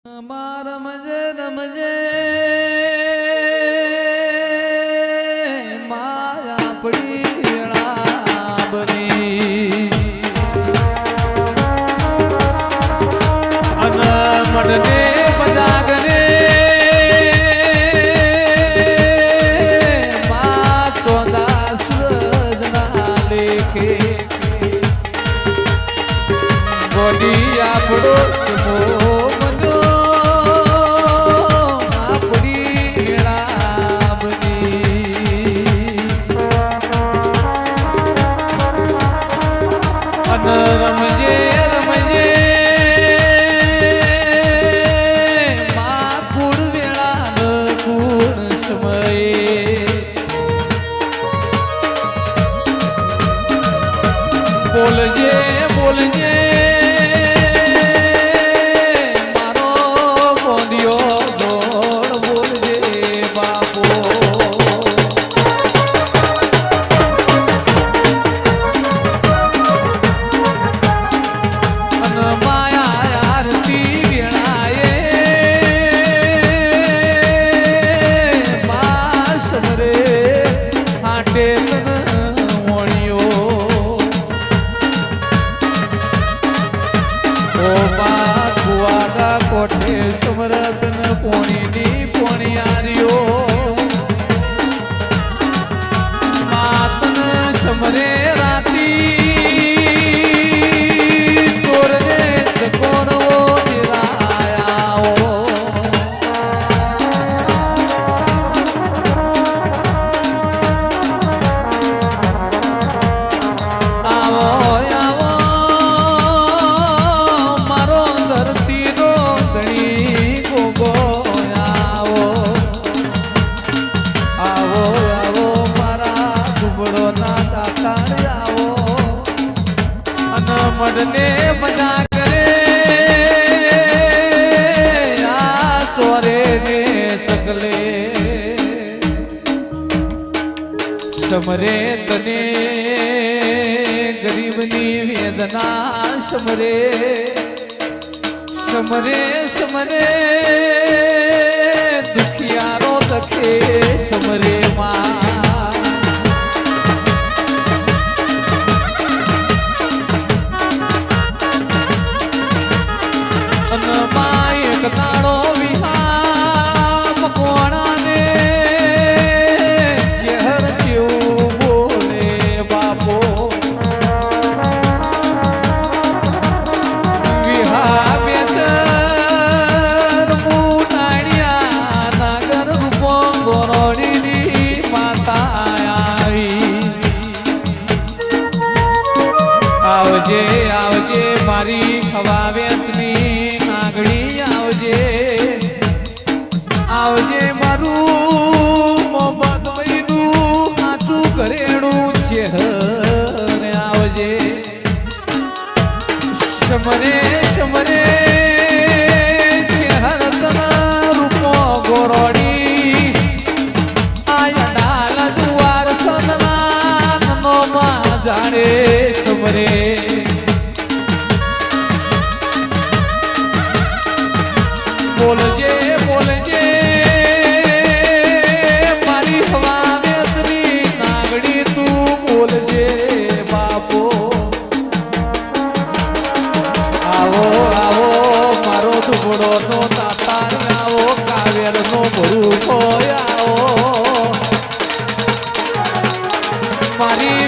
રમજે રમજે માયા પડી વેળા બની અને મઢને બજાગને મા ચોદા સૂરજના લેખે ગોડી આપણો સમો રમજે રમજે માં કુળ વેળા કુળ સમયે બોલજે બોલજે મારો ગોંડિયો દોડ બોલજે બાપો કોઠે સમરતન પોણીની પોણિયારીઓ માતન સમરે રાતી ચોરને ચકોરવો દિરાયાઓ આવો આવો મારો ધરતી મઢને મજા કરે આ ચોરે ને ચકલે સમરે તને ગરીબની વેદના સમરે સમરે સમરે દુખિયારો દખે સમરે માં તાળો વિહામ કોણાને ચહેર કેવું બોલે બાપો વિહા બેચર મુનાણિયા નાગર રૂપો ગોરોડીની માતા આવી આવજે આવજે મારી ખવાવેતની નાગડી આવજે મારું મોહમ્મદ મહીનું સાચું કરેણું છે હરે આવજે સમરે સમરે ચેહર તના રૂપો ગોરોડી આયા ડાલ દુવાર સદના નો માં જાણે સમરે બોલજે બોલજે મારી હવાવેતની નાગડી તું બોલજે બાપો આવો આવો મારો ટુકડો નો તાતાર આવો કાવેર નો ભરૂખો આવો મારી